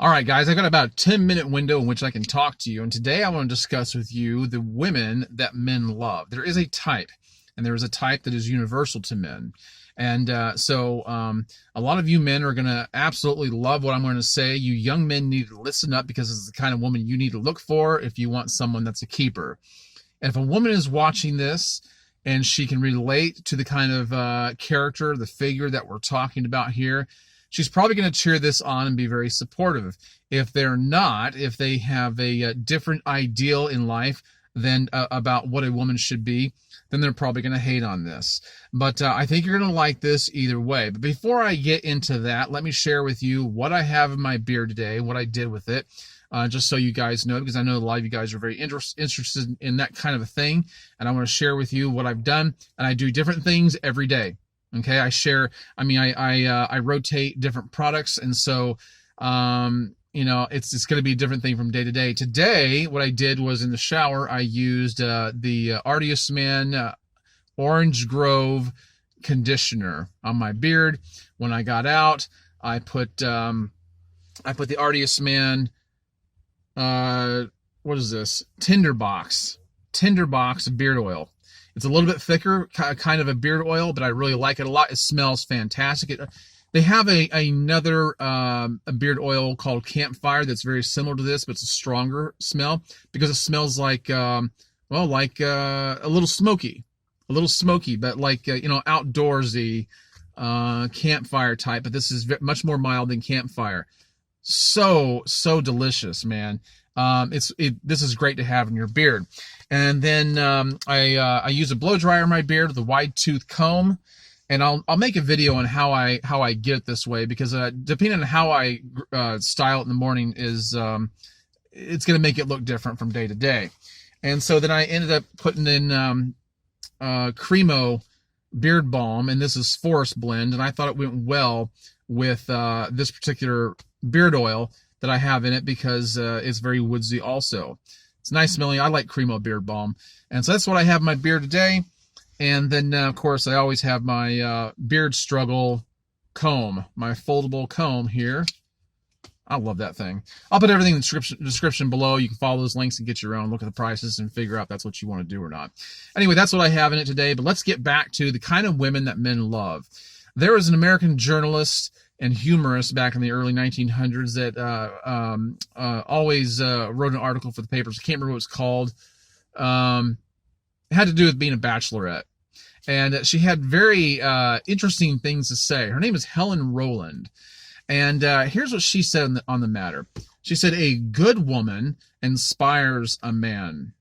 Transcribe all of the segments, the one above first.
All right, guys, I've got about a 10-minute window in which I can talk to you. And today I want to discuss with you the women that men love. There is a type, and there is a type that is universal to men. And so a lot of you men are going to absolutely love what I'm going to say. You young men need to listen up because it's the kind of woman you need to look for if you want someone that's a keeper. And if a woman is watching this and she can relate to the kind of character, the figure that we're talking about here, she's probably going to cheer this on and be very supportive. If they're not, if they have a different ideal in life than about what a woman should be, then they're probably going to hate on this. But I think you're going to like this either way. But before I get into that, let me share with you what I have in my beard today, what I did with it, just so you guys know, because I know a lot of you guys are very interested in that kind of a thing. And I want to share with you what I've done. And I do different things every day. Okay, I rotate different products, and so, it's going to be a different thing from day to day. Today, what I did was in the shower, I used the Artius Man Orange Grove conditioner on my beard. When I got out, I put the Artius Man, what is this? Tinderbox beard oil. It's a little bit thicker, kind of a beard oil, but I really like it a lot. It smells fantastic. They have another beard oil called Campfire that's very similar to this, but it's a stronger smell because it smells like, a little smoky, but like, outdoorsy campfire type. But this is much more mild than Campfire. So delicious, man. This is great to have in your beard. And then I use a blow dryer in my beard with a wide tooth comb, and I'll make a video on how I get it this way, because depending on how I style it in the morning is it's going to make it look different from day to day. And so then I ended up putting in Cremo beard balm, and this is Forest Blend, and I thought it went well with this particular beard oil that I have in it because it's very woodsy also. It's nice smelling. I like Cremo beard balm. And so that's what I have in my beard today. And then, of course, I always have my Beard Struggle comb, my foldable comb here. I love that thing. I'll put everything in the description below. You can follow those links and get your own, look at the prices, and figure out if that's what you want to do or not. Anyway, that's what I have in it today. But let's get back to the kind of women that men love. There was an American journalist and humorist back in the early 1900s that always wrote an article for the papers. I can't remember what it was called. It had to do with being a bachelorette. And she had very interesting things to say. Her name is Helen Rowland. And here's what she said on the matter. She said, "A good woman inspires a man.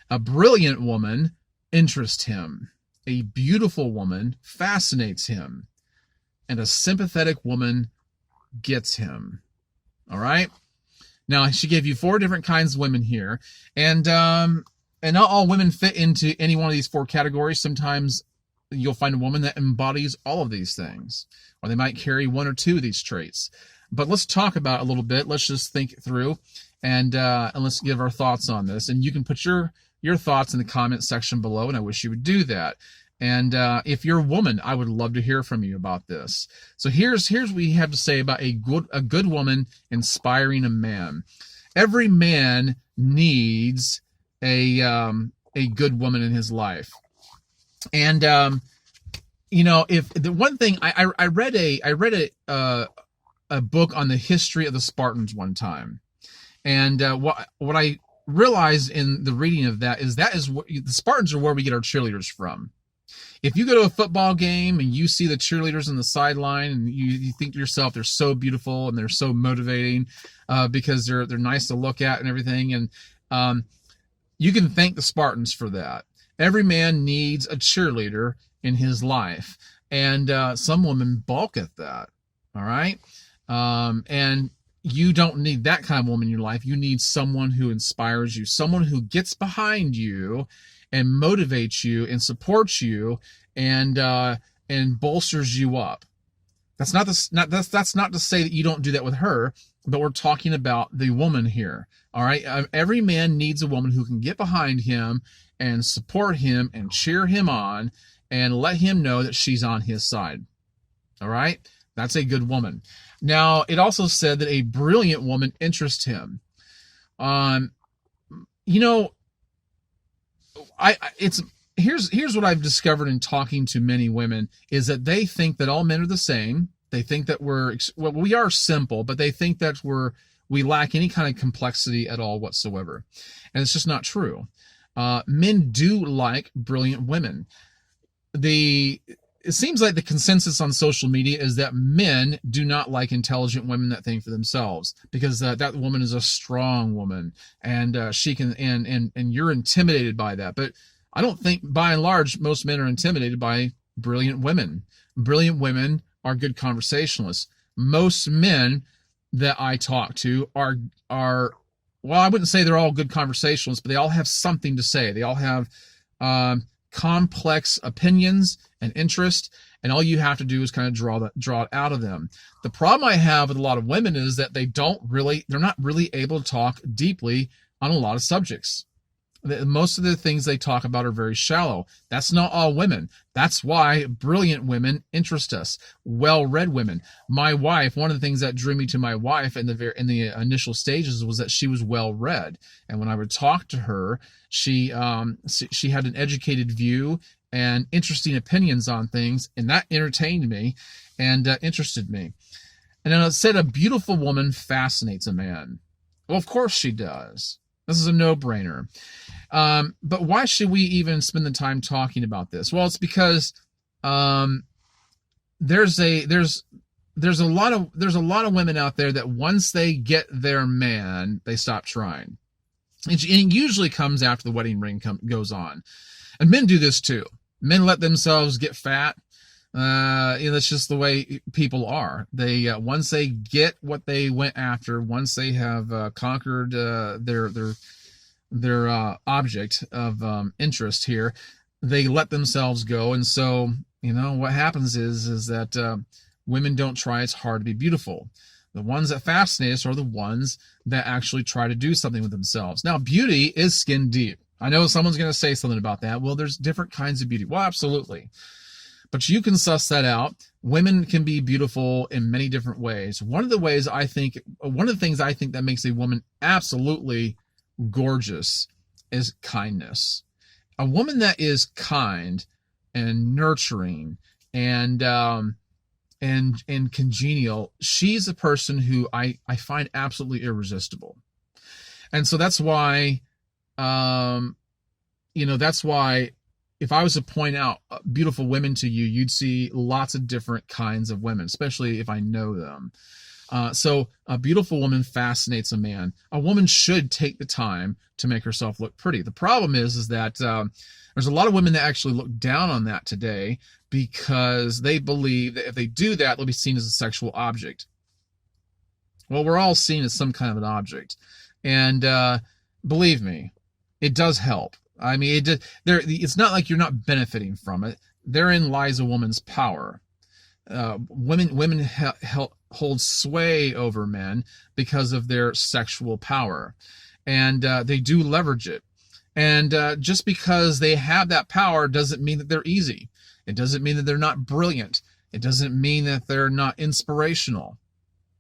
A brilliant woman interests him. A beautiful woman fascinates him. And a sympathetic woman gets him." All right. Now, she gave you 4 different kinds of women here. And not all women fit into any one of these 4 categories. Sometimes you'll find a woman that embodies all of these things, or they might carry 1 or 2 of these traits. But let's talk about it a little bit. Let's just think it through, and let's give our thoughts on this. And you can put your thoughts in the comment section below, and I wish you would do that. And if you're a woman, I would love to hear from you about this. So here's what we have to say about a good woman inspiring a man. Every man needs a good woman in his life. And if the one thing I read a book on the history of the Spartans one time, and what I realized in the reading of that is what the Spartans are where we get our cheerleaders from. If you go to a football game and you see the cheerleaders on the sideline and you think to yourself, they're so beautiful and they're so motivating because they're nice to look at and everything. And you can thank the Spartans for that. Every man needs a cheerleader in his life. And some women balk at that. All right. And you don't need that kind of woman in your life. You need someone who inspires you, someone who gets behind you and motivates you and supports you and bolsters you up. That's not to say that you don't do that with her, but we're talking about the woman here. All right. Every man needs a woman who can get behind him and support him and cheer him on and let him know that she's on his side. All right. That's a good woman. Now, it also said that a brilliant woman interests him. Um, you know, it's here's what I've discovered in talking to many women is that they think that all men are the same. They think that we are simple, but they think that we lack any kind of complexity at all whatsoever. And it's just not true. Men do like brilliant women. It seems like the consensus on social media is that men do not like intelligent women that think for themselves, because that woman is a strong woman, and she can and you're intimidated by that. But I don't think, by and large, most men are intimidated by brilliant women. Brilliant women are good conversationalists. Most men that I talk to are well, I wouldn't say they're all good conversationalists, but they all have something to say. They all have complex opinions and interest, and all you have to do is kind of draw it out of them. The problem I have with a lot of women is that they're not really able to talk deeply on a lot of subjects. Most of the things they talk about are very shallow. That's not all women. That's why brilliant women interest us. Well-read women. My wife, one of the things that drew me to my wife in the initial stages was that she was well-read. And when I would talk to her, she had an educated view and interesting opinions on things, and that entertained me and interested me. And then it said, a beautiful woman fascinates a man. Well, of course she does. This is a no-brainer. But why should we even spend the time talking about this? Well, it's because there's a lot of women out there that once they get their man, they stop trying. It usually comes after the wedding ring goes on. And men do this too. Men let themselves get fat. That's just the way people are. They once they get what they went after, once they have conquered their object of interest here, they let themselves go. And so, what happens is that women don't try as hard to be beautiful. The ones that fascinate us are the ones that actually try to do something with themselves. Now, beauty is skin deep. I know someone's going to say something about that. Well, there's different kinds of beauty. Well, absolutely. But you can suss that out. Women can be beautiful in many different ways. One of the things I think that makes a woman absolutely gorgeous is kindness. A woman that is kind and nurturing and congenial, she's a person who I find absolutely irresistible. And so that's why, if I was to point out beautiful women to you, you'd see lots of different kinds of women, especially if I know them. So a beautiful woman fascinates a man. A woman should take the time to make herself look pretty. The problem is that there's a lot of women that actually look down on that today because they believe that if they do that, they'll be seen as a sexual object. Well, we're all seen as some kind of an object. And believe me, it does help. I mean, it's not like you're not benefiting from it. Therein lies a woman's power. Women hold sway over men because of their sexual power, and they do leverage it. And just because they have that power doesn't mean that they're easy. It doesn't mean that they're not brilliant. It doesn't mean that they're not inspirational.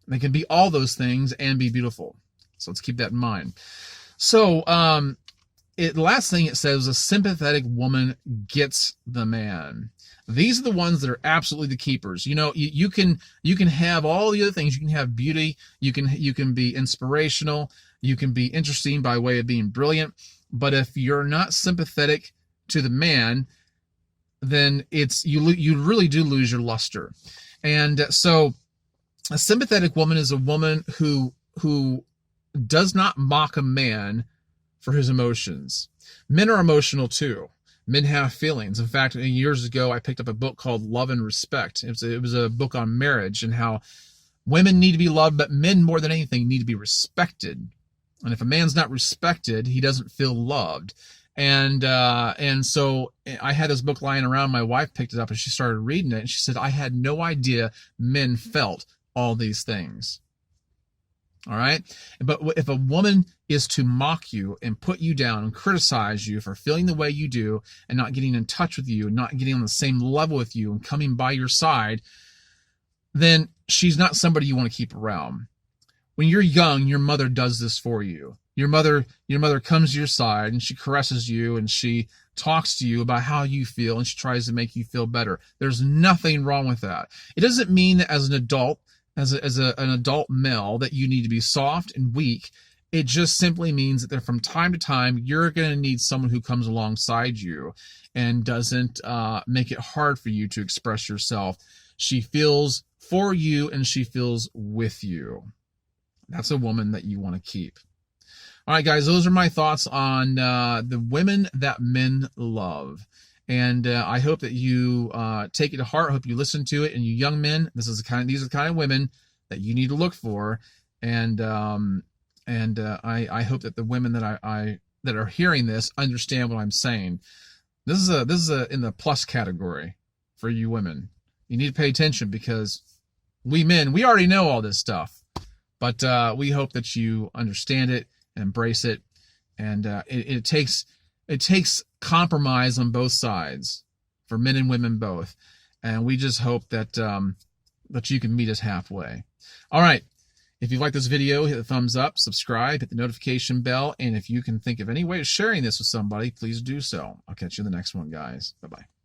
They can be all those things and be beautiful. So let's keep that in mind. So, the last thing it says, a sympathetic woman gets the man. These are the ones that are absolutely the keepers. You can have all the other things. You can have beauty. You can be inspirational. You can be interesting by way of being brilliant. But if you're not sympathetic to the man, then you really do lose your luster. And so a sympathetic woman is a woman who does not mock a man for his emotions. Men are emotional too. Men have feelings. In fact, years ago, I picked up a book called Love and Respect. It was a book on marriage and how women need to be loved, but men more than anything need to be respected. And if a man's not respected, he doesn't feel loved. And so I had this book lying around. My wife picked it up and she started reading it. And she said, I had no idea men felt all these things. All right. But if a woman is to mock you and put you down and criticize you for feeling the way you do and not getting in touch with you and not getting on the same level with you and coming by your side, then she's not somebody you want to keep around. When you're young, your mother does this for you. Your mother comes to your side and she caresses you and she talks to you about how you feel and she tries to make you feel better. There's nothing wrong with that. It doesn't mean that as an adult, an adult male, that you need to be soft and weak. It just simply means that from time to time, you're going to need someone who comes alongside you and doesn't make it hard for you to express yourself. She feels for you and she feels with you. That's a woman that you want to keep. All right, guys, those are my thoughts on the women that men love. And I hope that you take it to heart. I hope you listen to it. And you young men, these are the kind of women that you need to look for. And I hope that the women that that are hearing this understand what I'm saying. This is in the plus category for you women. You need to pay attention because we men, we already know all this stuff. But we hope that you understand it, embrace it, and it takes compromise on both sides for men and women both. And we just hope that that you can meet us halfway. All right. If you like this video, hit the thumbs up, subscribe, hit the notification bell, and if you can think of any way of sharing this with somebody, please do so. I'll catch you in the next one, guys. Bye-bye.